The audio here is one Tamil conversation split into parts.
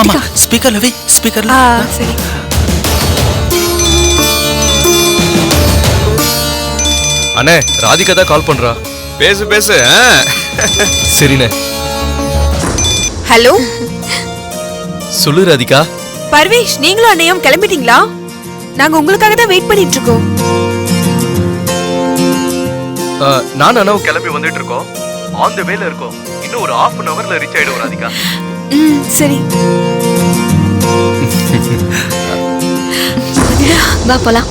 ஆமா ஸ்பீக்கர்ல வை ஸ்பீக்கர்ல. சரி. அண்ணே ராதிகா தான் கால் பண்றா. பேசு பேசு. சரிண்ணே. ஹலோ சொல்லு ராதிகா. பர்வேஷ், நீங்களும் அண்ணையும் கிளம்பிட்டீங்களா? நாங்க உங்களுக்காக தான் வெயிட் பண்ணிட்டு இருக்கோம். நான் அண்ணாவும் கிளம்பி வந்துட்டு இருக்கோம். ஆன் தி வேல இருக்கோம். இன்னும் ஒரு half an hourல ரீச் ஆயிடுவோம் ராதிகா. சரி. வா போலாம்.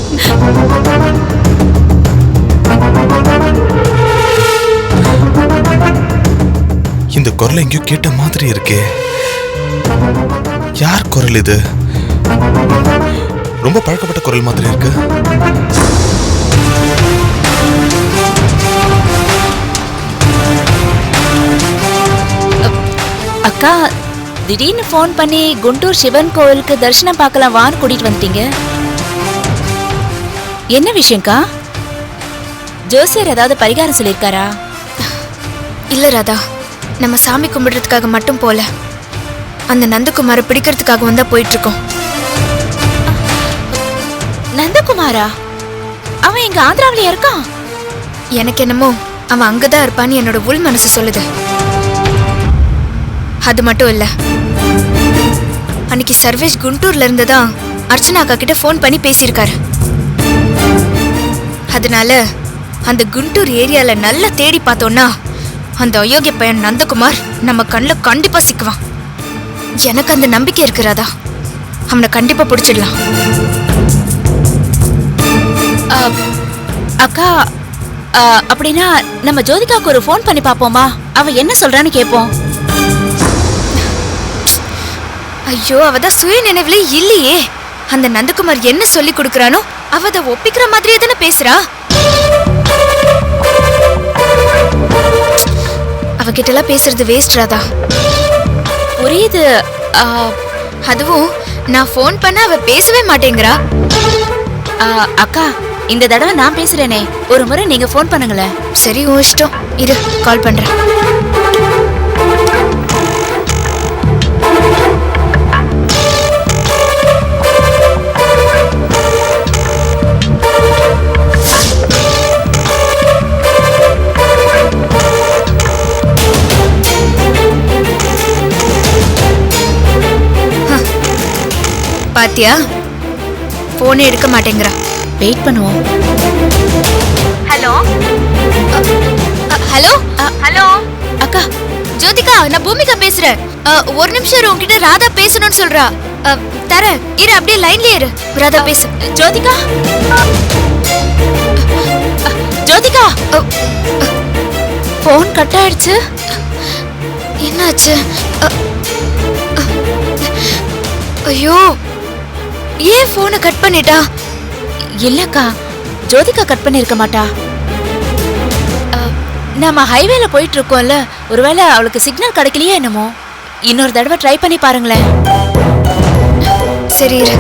இந்த குரல் எங்கேயோ கேட்ட மாதிரி இருக்கே. யார் குரல் இது? ரொம்ப பழக்கப்பட்ட குரல் மாதிரி இருக்கு. அக்கா, திடீர்னு ஃபோன் பண்ணி குண்டூர் சிவன் கோவிலுக்கு தரிசனம் பார்க்கலாம் வான்னு கூட்டிட்டு வந்துட்டீங்க. என்ன விஷயம்க்கா? ஜோசியர் ஏதாவது பரிகாரம் சொல்லியிருக்காரா? இல்ல ராதா, நம்ம சாமி கும்பிடுறதுக்காக மட்டும் போல, அந்த நந்தகுமாரை பிடிக்கிறதுக்காக வந்தா போயிட்டு இருக்கோம். நந்தகுமாரா? அவன் எங்க ஆந்திராவில இருக்கான். எனக்கு என்னமோ அவன் அங்கதான் இருப்பான்னு என்னோட உள் மனசு சொல்லுது. அது மட்டும் இல்ல, அன்னைக்கு சர்வேஷ் குண்டூர்ல இருந்துதான் அர்ச்சனா அக்கா கிட்ட போன் பண்ணி பேசியிருக்காரு. அதனால அந்த குண்டூர் ஏரியால நல்லா தேடி பார்த்தோம்னா அந்த அயோக்கிய பையன் நந்தகுமார் நம்ம கண்ணில் கண்டிப்பா சிக்குவான். எனக்கு அந்த நம்பிக்கை இருக்கிறதா, அவனை கண்டிப்பா பிடிச்சிடலாம். அக்கா, அப்படின்னா நம்ம ஜோதிகாவுக்கு ஒரு ஃபோன் பண்ணி பாப்போமா? அவ என்ன சொல்றான்னு கேட்போம். ஐயோ, அவதான் சுய நினைவுல இல்லையே. அந்த நந்தகுமார் என்ன சொல்லி கொடுக்கறானோ அவ அதை ஒப்பிக்கிற மாதிரியே தானே பேசுறா. அவகிட்ட எல்லாம் பேசுறது வேஸ்ட் ராதா. புரியுது. அதுவும் நான் போன் பண்ண அவ பேசவே மாட்டேங்கிறா. அக்கா, இந்த தடவை நான் பேசுறேனே, ஒரு முறை நீங்க போன் பண்ணுங்களேன். சரி, உன் இஷ்டம். இரு, கால் பண்றேன். பாத்தியா, போனே எடுக்க மாட்டேங்கிறா. வெயிட் பண்ணுவோம். ஹலோ ஹலோ ஹலோ அக்கா, ஜோதிகா, நான் பூமிகா பேசுறேன். ஒரு நிமிஷம் உன்கிட்ட ராதா பேசணும்னு சொல்றா. தர இரு, அப்படியே லைன்லயே இரு. ராதா பேசு. ஜோதிகா, ஜோதிகா, போன் கட் ஆயிடுச்சு. என்னாச்சு? ஐயோ, ஏன் போனை கட் பண்ணிட்டா? இல்லக்கா, ஜோதிகா கட் பண்ணிருக்க மாட்டா. நம்ம ஹைவேல போயிட்டு இருக்கோம்ல, ஒருவேளை அவளுக்கு சிக்னல் கிடைக்கலையே என்னமோ. இன்னொரு தடவை ட்ரை பண்ணி பாருங்களேன். சரி இரு.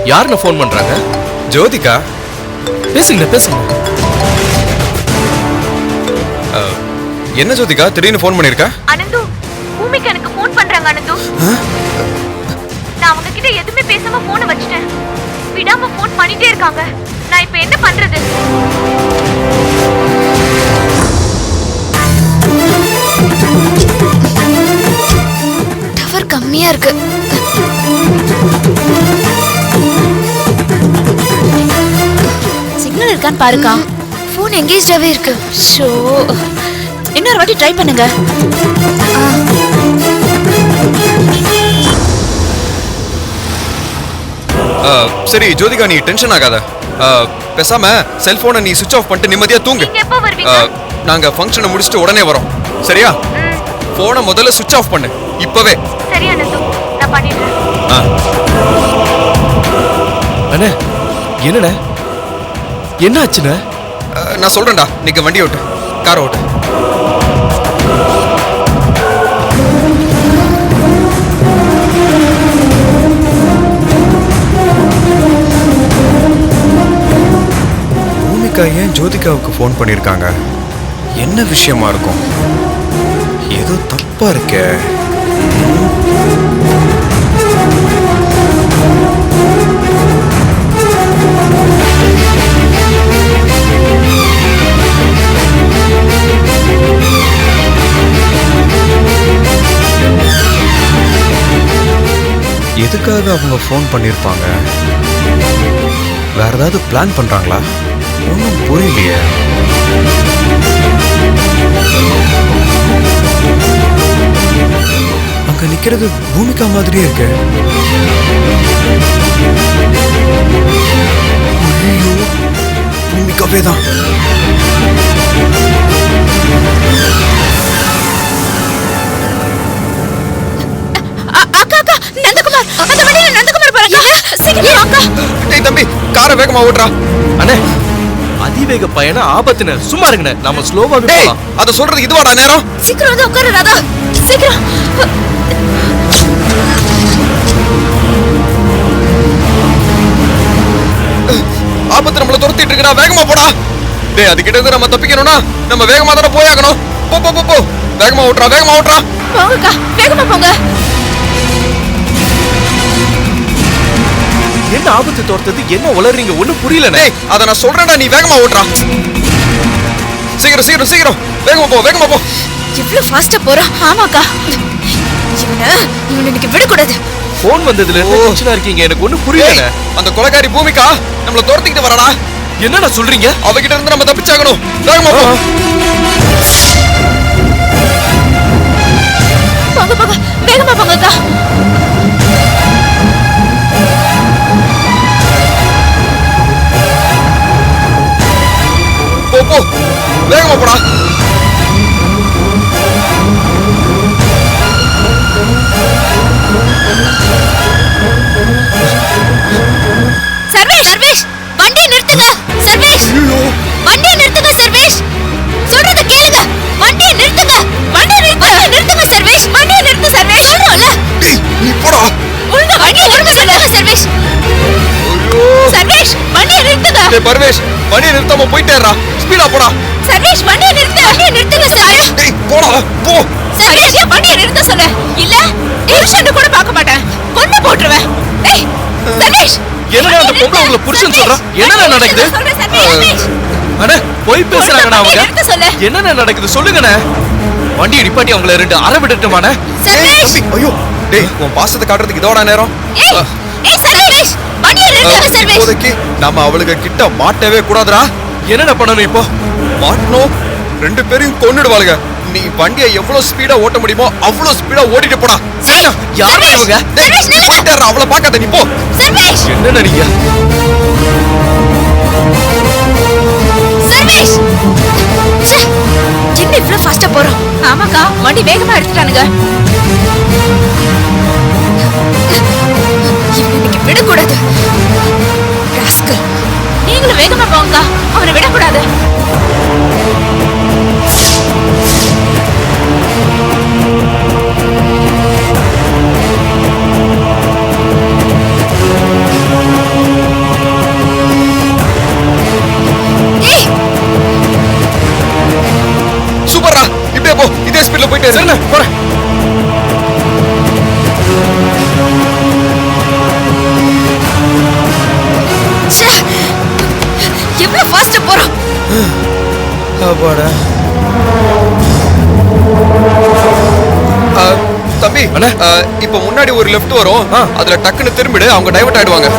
யாருன்னு ஃபோன் பண்றாங்க? ஜோதிகா. பேசுங்க பேசுங்க. என்ன ஜோதிகா திடீர்னு ஃபோன் பண்ணிருக்கா? அனந்து, பூமிக்கு எனக்கு ஃபோன் பண்றாங்க. அனந்து, நான் அவங்க கிட்ட எதுவுமே பேசாம போனை வச்சிட்டேன். விடாம ஃபோன் பண்ணிட்டே இருக்காங்க. நான் இப்ப என்ன பண்றது? டவர் கம்மியா இருக்கு. சிக்னல் இருக்கான்னு பாருக்கா. போன் எங்கேஜாவே இருக்கு. ஷோ, இன்னொரு வாட்டி ட்ரை பண்ணுங்க. சரி ஜோதிகா, நீ டென்ஷன் ஆகாத. பேசாம செல்போனை நீ சுவிட்ச் ஆஃப் பண்ணிட்டு நிம்மதியா தூங்கு. நாங்க ஃபங்க்ஷனை முடிச்சுட்டு உடனே வரோம். சரியா? போனை முதல்ல சுவிட்ச் ஆஃப் பண்ணு இப்பவே. சரி அனந்து, நான் பண்ணிடுறேன். அண்ணே, என்னண்ணே, என்ன ஆச்சுண்ணே? நான் சொல்றேன்டா, நீங்க வண்டி ஓட்டு, கார் ஓட்டு. பூமிகா ஏன் ஜோதிகாவுக்கு ஃபோன் பண்ணியிருக்காங்க? என்ன விஷயமா இருக்கும்? ஏதோ தப்பா இருக்கே. எதுக்காக அவங்க ஃபோன் பண்ணியிருப்பாங்க? வேற ஏதாவது பிளான் பண்றாங்களா? ஒன்றும் புரியலையே. அங்க நிக்கிறது பூமிகா மாதிரியே இருக்கு. ஐயோ, பூமிகாவே தான். தம்பி, காரை வேகமா ஓட்டுறா. அண்ணே, அதிவேக பயண ஆபத்துன. சும்மா இருங்கண்ணே, நம்ம ஸ்லோவா போலாம். அத சொல்றது இதுவாடா நேரம்? சீக்கிரம் வந்து உட்காரு ராதா, சீக்கிரம். ஆபத்து நம்மள துரத்திட்டு இருக்கா, வேகமா போடா. டேய், அது கிட்ட இருந்து நம்ம தப்பிக்கணும்னா நம்ம வேகமா தான போயாகணும். போ போ போ, வேகமா ஓட்டுறா, வேகமா ஓட்டுறா. போங்கக்கா, வேகமா போங்க. என்ன ஆபத்து தோர்த்தது? என்ன உளறீங்க? ஒண்ணும் புரியலண்ணே. டேய், அத நான் சொல்றேன்டா, நீ வேகமா ஓட்டுறா. சீக்கிரம் சீக்கிரம் சீக்கிரம், வேகமா போ, வேகமா போ. இவ்ளோ ஃபாஸ்டா போறான். ஆமாக்கா, இவனை இன்னைக்கு விடக்கூடாது. போன் வந்ததுல இருந்து டென்ஷனா இருக்கீங்க. எனக்கு ஒண்ணும் புரியல. அந்த கொலைகாரி பூமிகா நம்மள துரத்திட்டு வரடா. என்னடா சொல்றீங்க? அவகிட்ட இருந்து நம்ம தப்பிச்சாகணும். வேகமா போ. போங்க போங்க, வேகமா போங்கக்கா. போ போ, வேகமா போடா. சர்வேஷ், சர்வேஷ், வண்டியை நிறுத்துங்க. சர்வேஷ், வண்டியை நிறுத்துங்க. சர்வேஷ், சொல்றத கேளுங்க. வண்டியை நிறுத்துங்க. வண்டியை நிறுத்துங்க. சர்வேஷ், வண்டியை நிறுத்து. சர்வேஷ், சொல்றோம்ல. டேய், நீ போடா. ஒழுங்கா வண்டியை நிறுத்த சொல்லுங்க. சர்வேஷ், சர்வேஷ், வண்டியை நிறுத்துங்க. டேய் பர்வேஷ், வண்டியை நிறுத்தாம போயிட்டேறா. ஸ்பீடா போடா. சர்வேஷ், வண்டியை நிறுத்து. வண்டியை நிறுத்துங்க. சர்வேஷ், டேய் போடா, போ. சர்வேஷ், ஏன் வண்டியை நிறுத்த சொல்லு? இல்ல நிமிஷம் கூட பார்க்க மாட்டேன், கொண்டு போட்டுருவேன். டேய் சர்வேஷ், என்னடா அந்த பொம்பளை உங்களை புருஷன் சொல்றா? என்னடா நடக்குது? அண்ணே, போய் பேசுறாங்கடா அவங்க. என்னடா நடக்குது சொல்லுங்கண்ணே. வண்டியை நிப்பாட்டி அவங்கள ரெண்டு அரை விடட்டுமாண்ணே? சர்வேஷ், ஐயோ, டேய், உன் பாசத்தை காட்டுறதுக்கு இதோட நேரம். ஏய் ஏய் சர்வேஷ், வண்டியை நிறுத்துங்க. சர்வேஷ், இப்போதைக்கு நாம அவளுக்கு கிட்ட மாட்டவே கூடாதுடா. என்னடா பண்ணணும் இப்போ? மாட்டணும், ரெண்டு பேரையும் கொன்னுடுவாளுங்க. நீ வண்டியை எவ்வளவு ஸ்பீடா ஓட்ட முடியுமோ அவ்வளவு ஸ்பீடா ஓட்டிட்டு போடா. சரிண்ணா, யாருடா இவங்க? டேய், சர்வேஷ், நில்லுங்க. போயிட்டாரா, அவளை பார்க்காத, நீ போ. சர்வேஷ், என்ன நீங்க? சர்வேஷ், ச்சே, என்ன இவ்ளோ ஃபாஸ்டா போறோம்? ஆமாக்கா, வண்டி வேகமா எடுத்துட்டானுங்க. இவனுக்கு விடக்கூடாது. ராஸ்கல், நீங்களும் வேகமா போங்கக்கா, அவனை விடக்கூடாது. சூப்பரா, இப்படியே போ, இதே ஸ்பீட்ல போயிட்டே இரு. சரிண்ணே, போறேன். ச்சே, எவ்வளவு ஃபாஸ்டா போறோம். அப்பாடா. தம்பி, அண்ணே. இப்ப முன்னாடி ஒரு லெஃப்ட் வரும். ஆ. அதுல டக்குன்னு திரும்பிடு, அவங்க டைவர்ட் ஆயிடுவாங்க.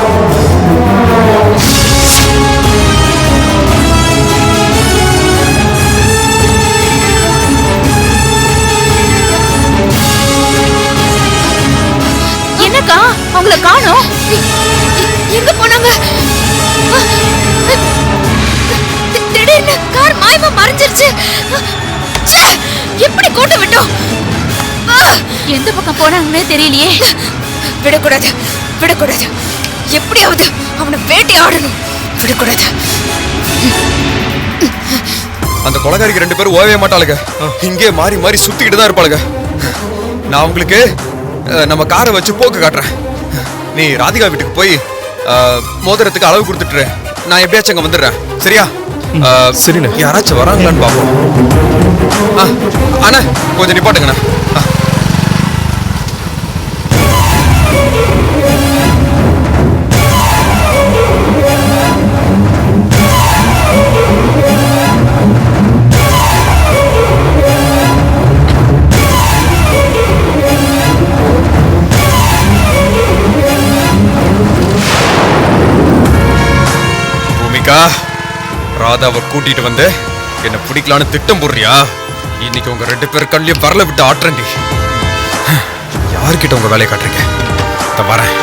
என்னக்கா, அவங்கள காணோம். எங்க போனாங்க? திடீர்னு கார் மாயமா மறைஞ்சிருச்சு. ச்சே, எப்படி கூட்ட விட்டோம்? எந்த பக்கம் போனாங்கன்னே தெரியலையே. விடக்கூடாது, விடக்கூடாது. எப்படியாவது அவனை வேட்டையாடணும். விடக்கூடாது. அந்த கொலைகாரிக்கு 2 பேரும் ஓயவே மாட்டாளுங்க. இங்கே மாறி மாறி சுத்திக்கிட்டு தான் இருப்பாளுங்க. நான் உங்களுக்கு நம்ம காரை வச்சு போக்கு காட்டுறேன். நீ ராதிகா வீட்டுக்கு போய் மோதிரத்துக்கு அளவு கொடுத்துட்டு நான் எப்படியாச்சும் அங்க வந்துடுறேன். சரியா? சரிண்ணே. யாராச்சும் வராங்களான்னு பாப்போம். அண்ணா கொஞ்சம் நிப்பாட்டுங்கண்ணா. ராதாவை கூட்டிட்டு வந்து என்ன பிடிக்கலான்னு திட்டம் போடுறியா? இன்னைக்கு உங்க 2 பேர் கண்ணிலையும் வரல விட்டு ஆட்டுறேன்டி. யார்கிட்ட உங்க வேலையை காட்டுறீங்க? வரேன்.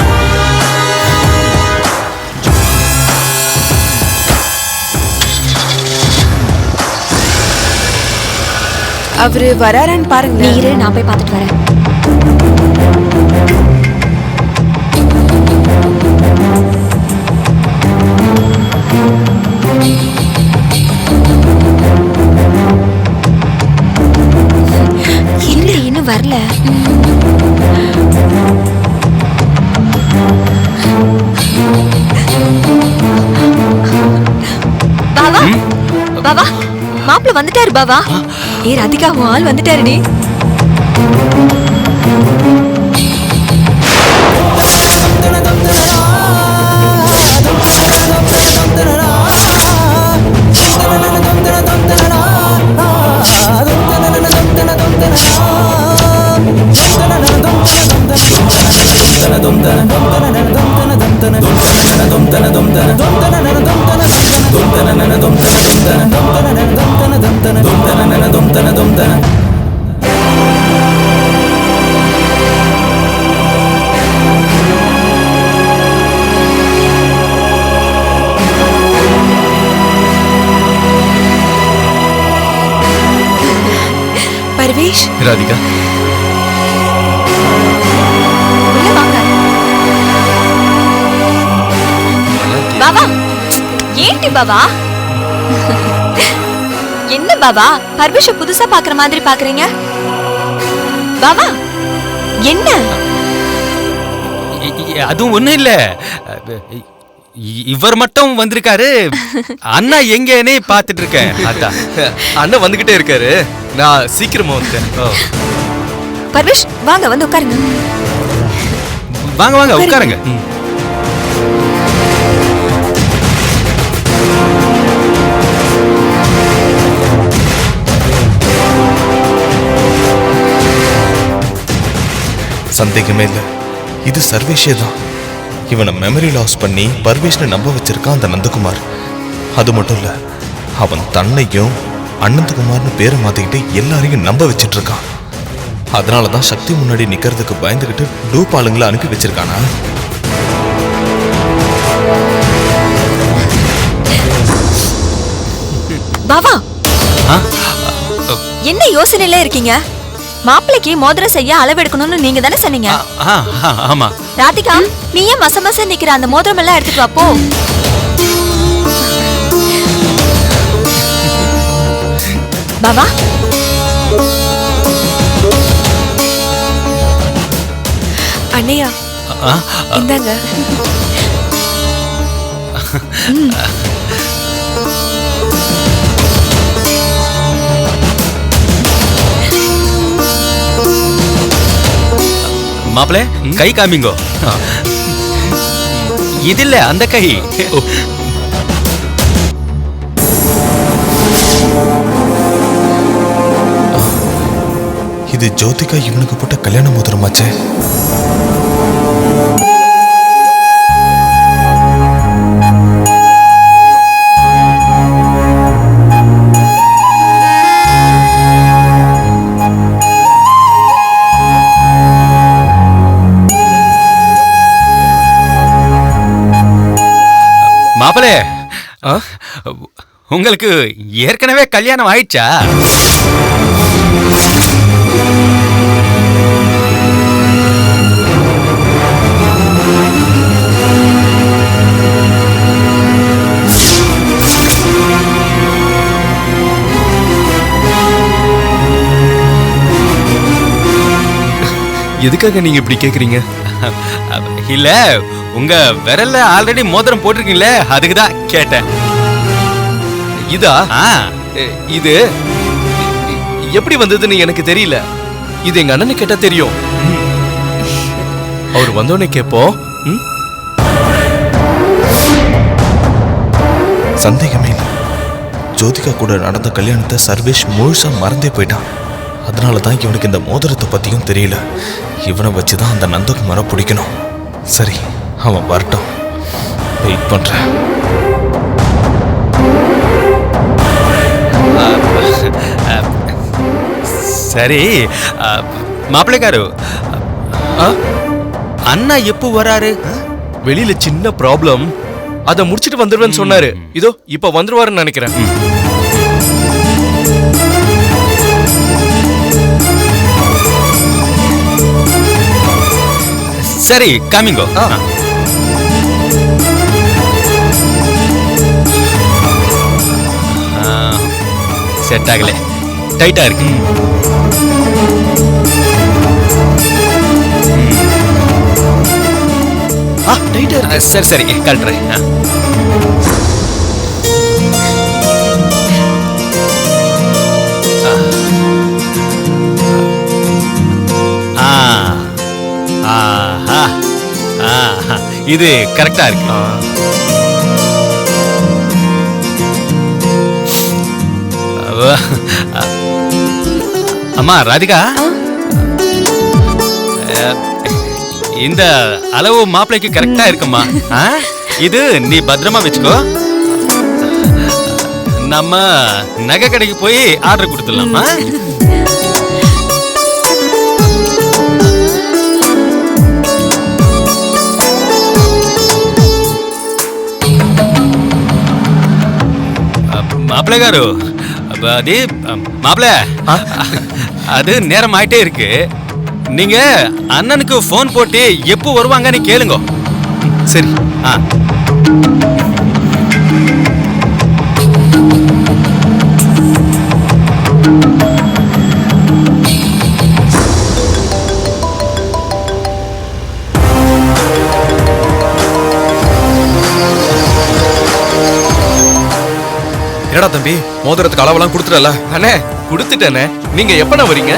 அவரு வராரான்னு பாருங்க. நீரு நான் போய் பார்த்துட்டு வரேன். இன்னும் வரல. பாவா பாவா மாப்பிள்ள வந்துட்டாரு. பாவா ராதிகா உன் ஆள் வந்துட்டாருடி. பர்வேஷ், ராதிகா உள்ள வாங்க. பாவா ஏன்டி பாவா? என்ன பாவா பர்வேஷ புதுசா பாக்குற மாதிரி பாக்குறீங்க? பாவா என்ன? அதுவும் ஒண்ணும் இல்ல. இவர் மட்டும் வந்திருக்காரு. அண்ணா எங்கன்னே பாத்துட்டு இருக்கேன். அதான் அண்ணன் வந்துகிட்டே இருக்காரு. நான் சீக்கிரமா வந்துட்டேன். பர்வேஷ் வாங்க வந்து உட்காருங்க. வாங்க வாங்க உட்காருங்க. சந்தேகமே இல்ல, இது சர்வேஷே தான். இவனை மெமரி லாஸ் பண்ணி பர்வேஷ்னை நம்ப வச்சிருக்கான் அந்த நந்தகுமார். அது மட்டும் இல்ல, அவன் தன்னையும் அனந்தகுமார்னு பேரை மாத்திக்கிட்டு எல்லாரையும் நம்ப வச்சிட்டு இருக்கான். அதனாலதான் சக்தி முன்னாடி நிக்கிறதுக்கு பயந்துகிட்டு டூப் ஆளுங்களை அனுப்பி வச்சிருக்கானா? பாவா என்ன யோசனையில இருக்கீங்க? மாப்பிளைக்கு மோதிரம் செய்ய அளவெடுக்கணும்னு நீங்க தானே சொன்னீங்க. ஆமா. ராதிகா நீ ஏன் மசமச நிக்கிற? அந்த மோதிரம் எல்லாம் எடுத்துட்டு வா போ. பாவா அண்ணையா இந்தாங்க. மாப்பிள கை காமிங்கோ. இது இல்ல அந்த கை. இது ஜோதிகா இவனுக்கு போட்ட கல்யாண மோதிரமாச்சே. மாப்பிள உங்களுக்கு ஏற்கனவே கல்யாணம் ஆயிடுச்சா? எதுக்காக நீங்க இப்படி கேக்குறீங்க? இல்ல உங்க விரல்ல ஆல்ரெடி மோதிரம் போட்டிருக்கீங்களே அதுக்கு தான் கேட்டேன். இதா? ஆ, இது எப்படி வந்ததுன்னு எனக்கு தெரியல. இது எங்க அண்ணனு கேட்டா தெரியும். அவர் வந்தோடனே கேட்போம். சந்தேகமே இல்லை. ஜோதிகா கூட நடந்த கல்யாணத்தை சர்வேஷ் முழுசா மறந்தே போயிட்டான். அதனால தான் இவனுக்கு இந்த மோதிரத்தை பத்தியும் தெரியல. இவனை வச்சுதான் அந்த நந்தகுமாரை பிடிக்கணும். சரி, அவன் வரட்டும். வெயிட் பண்றேன். சரி மாப்பிள்ளைக்காரு, அண்ணா எப்போ வராரு? வெளியில சின்ன ப்ராப்ளம், அதை முடிச்சிட்டு வந்துருவேன்னு சொன்னாரு. இதோ இப்ப வந்துருவாருன்னு நினைக்கிறேன். சரி காமிங்கோ. செட் ஆகல, டைட்டா இருக்கு. டைட்டா இருக்கு. சரி சரி கழட்டுறேன். இது கரெக்டா இருக்கு. அம்மா ராதிகா, இந்த அளவு மாப்பிளைக்கு கரெக்டா இருக்குமா? இது நீ பத்திரமா வச்சுக்கோ. நம்ம நகை கடைக்கு போய் ஆர்டர் கொடுத்துடலாமா? மாப்பிள்ளை காரு, அது மாப்பிள்ள, அது நேரம் ஆயிட்டே இருக்கு. நீங்க அண்ணனுக்கு போன் போட்டு எப்போ வருவாங்கன்னு கேளுங்க. சரி. என்னடா தம்பி, மோதிரத்துக்கு அளவெல்லாம் கொடுத்துடல? அண்ணே கொடுத்துட்டேனே. நீங்க எப்பண்ணா வரீங்க?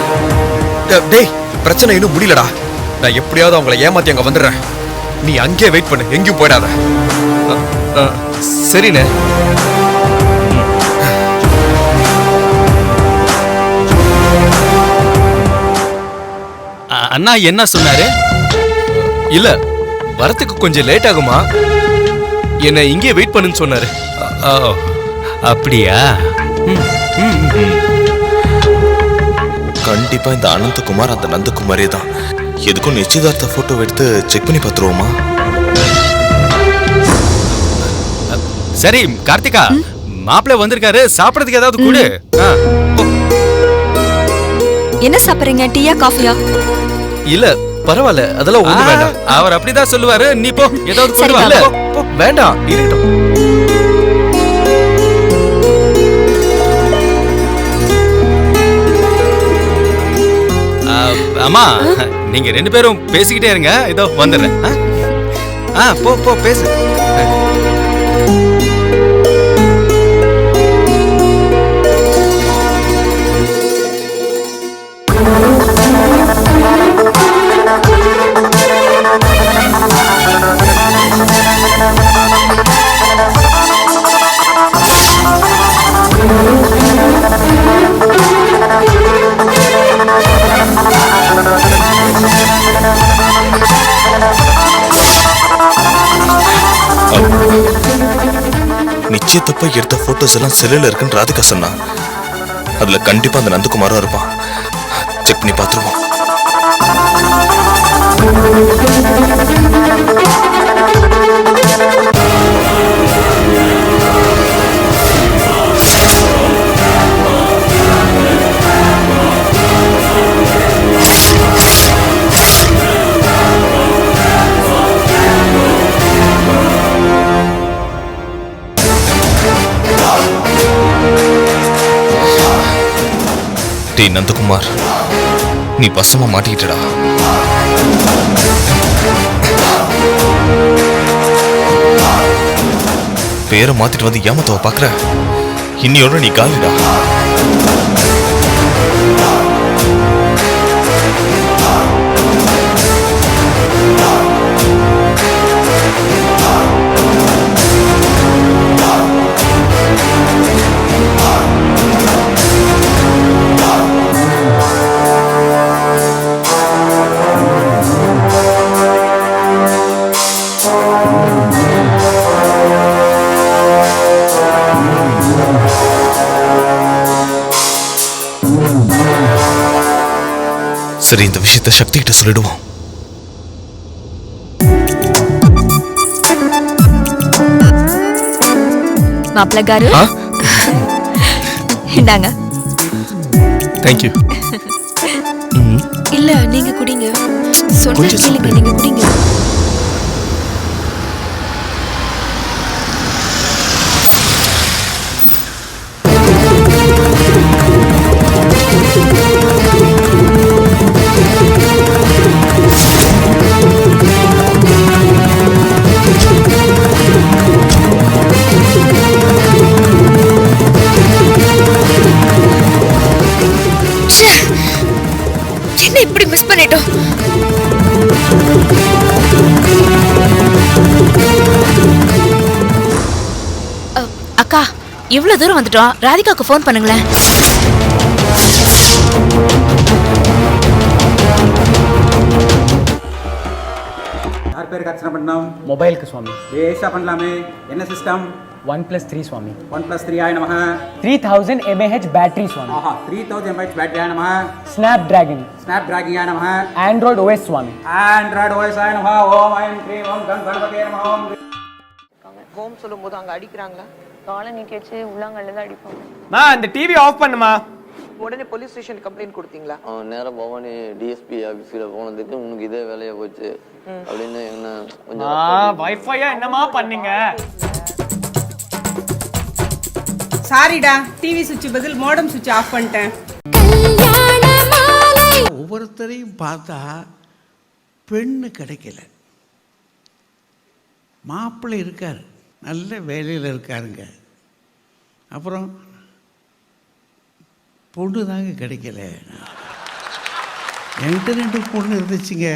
டேய், பிரச்சனை இன்னும் முடியலடா. நான் எப்படியாவது அவங்கள ஏமாத்தி அங்க வந்துடுறேன். நீ அங்கேயே வெயிட் பண்ணு, எங்கேயும் போயிடாத. சரிண்ணே. அண்ணா என்ன சொன்னாரு? இல்ல, வரத்துக்கு கொஞ்சம் லேட் ஆகுமா, என்ன இங்கே வெயிட் பண்ணுன்னு சொன்னாரு. அப்படியா? கண்டிப்பா இந்த அனந்தகுமார் அந்த நந்தகுமாரே தான். எதுக்கும் நிச்சயதார்த்த போட்டோ எடுத்து செக் பண்ணி பார்த்துருவோமா? சரி கார்த்திகா, மாப்பிள்ளை வந்திருக்காரு, சாப்பிடறதுக்கு ஏதாவது கொடு. என்ன சாப்பிடுறீங்க? டீயா காஃபியா? இல்ல பரவாயில்ல, அதெல்லாம் ஒண்ணு வேண்டாம். அவர் அப்படிதான் சொல்லுவாரு. நீ போ, ஏதாவது கொண்டு வா. இல்ல வேண்டாம், இருக்கட்டும். அம்மா, நீங்க ரெண்டு பேரும் பேசிக்கிட்டே இருங்க, இதோ வந்துடுறேன். போ போ பேசு. நிச்சயத்தப்ப எடுத்த போட்டோஸ் எல்லாம் செல்லுல இருக்குன்னு ராதிகா சொன்னா. அதுல கண்டிப்பா அந்த நந்தகுமாரும் இருப்பான். செக் பண்ணி பார்த்துருவோம். டேய் நந்தகுமார், நீ பசமா மாட்டிக்கிட்டடா. பேரை மாத்திட்டு வந்து ஏமாத்தவ பாக்குற. இன்னியோட நீ காலிடா. சரி, இந்த விஷயத்தை சக்தி கிட்ட சொல்லிடுவோம். மாப்பிள்ள காரு இந்தாங்க. தேங்க்யூ. இல்ல நீங்க குடிங்க. சொன்னா கொஞ்சம் கேளுங்க, நீங்க குடிங்க. ச்சே, என்ன இப்படி மிஸ் பண்ணிட்டோம். அக்கா இவ்வளவு தூரம் வந்துட்டோம், ராதிகாவுக்கு ஃபோன் பண்ணுங்களேன். யார் பேருக்கு அர்ச்சனை பண்ணோம்? மொபைலுக்கு சுவாமி. ஏஷா பண்ணலாமே. என்ன சிஸ்டம்? 1+3 சுவாமி. 1+3 ஆய நமஹ. 3000 mAh பேட்டரி சுவாமி. ஆஹா, 3000 mAh பேட்டரி ஆய நமஹ. Snap dragon. ஸ்னாப் டிராகன் ஆய நமஹ. ஆண்ட்ராய்டு OS சுவாமி. ஆண்ட்ராய்டு OS ஆய நமஹ. ஓம் ஐம் க்ரீம் ஓம் கணபதே நமஹ. ஓம் ஹோம் சொல்லும்போது அங்க அடிக்கிறாங்களா? காலை நீக்கச்சு உள்ளாங்கல்ல தான் அடிப்பாங்க. மா அந்த டிவி ஆஃப் பண்ணுமா. உடனே போலீஸ் ஸ்டேஷன் கம்ப்ளைண்ட் கொடுத்தீங்களா? அவன் நேரம் பவானி டிஎஸ்பி ஆஃபீஸில் போனதுக்கு உனக்கு இதே வேலையா போச்சு அப்படின்னு என்ன கொஞ்சம் வைஃபையா என்னமா பண்ணீங்க? சாரிடா, டிவி சுவிட்ச் பதில் மோடம் சுவிட்ச் ஆஃப் பண்ணிட்டேன். ஒவ்வொருத்தரையும் பார்த்தா பெண்ணு கிடைக்கல. மாப்பிள்ளை இருக்கார், நல்ல வேலையில் இருக்காருங்க. அப்புறம் பொண்ணு தாங்க கிடைக்கல. என்கிட்ட 2 பொண்ணு இருந்துச்சுங்க.